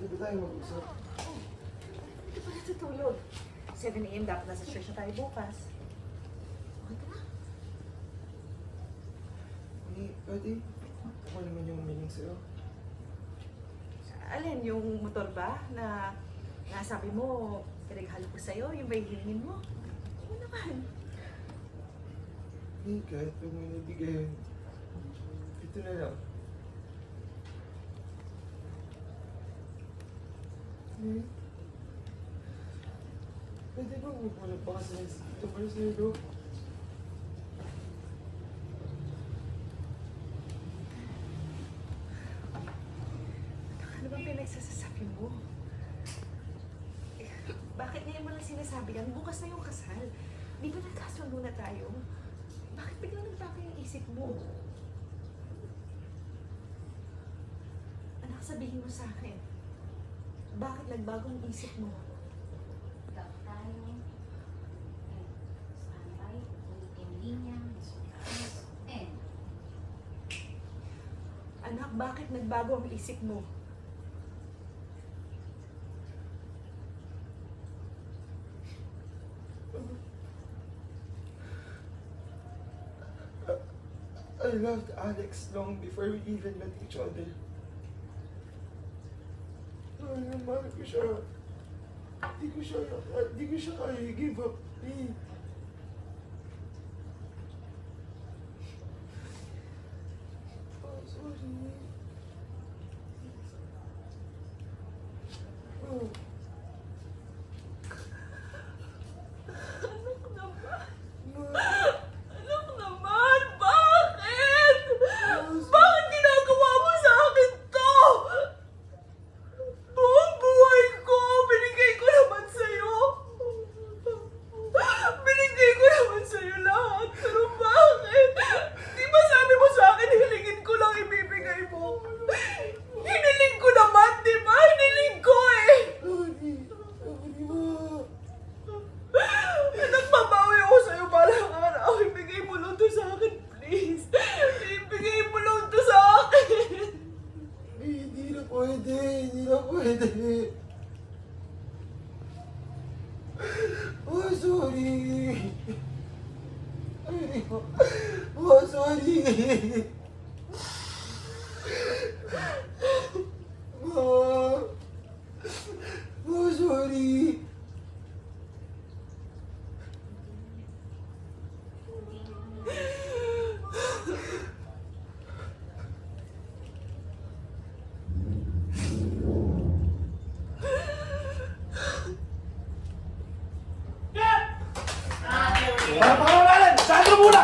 Pwede ba tayo mag-usap? Hindi pa natutulog. 7 AM dapat nasa church na tayo bukas. Okay ka na? Pwede? Ako naman yung meaning sa'yo. Alin, yung motor ba na nasabi mo, pinaghalo ko sa'yo, yung ba yung hilingin mo? Oo naman. Kahit pag may nabigay, ito na lang. Pwede ba magpulap pa kasi ito Marcelo? Ano bang pinagsasasabi mo? Bakit ngayon mo lang sinasabi yan? Bukas na yung kasal. Di ba nagkasundo na tayo? Bakit biglang nagbago yung isip mo? Anak, sabihin mo sa akin. Bakit nagbago ang isip mo? Dapat tayo. Standby, ulitin linya, and Anak, bakit nagbago ang isip mo? I loved Alex long before we even met each other. Mahal ko siya. Di ko siya kaya i-give up. Oh, sorry. Oh. Anak naman! Ma. Anak naman! Bakit? Bakit ginagawa mo sa akin to? Buong buhay ko, binigay ko naman sa'yo. Binigay ko naman sa'yo lahat. Pero bakit? Di ba sabi mo sa akin, hilingin ko lang ibibigay mo? Hiniling ko naman, di ba? Hiniling ko eh. Sorry. Sorry, ma. Nagpapawi ako sa'yo balang araw. Ibigay mo lang to sa akin, please. Ibigay mo lang to sa akin. Hindi na pwede. Hindi na pwede. Oh, sorry. Oh, sorry. Oh, oh, sorry. Para pangalan! Saan ka muna?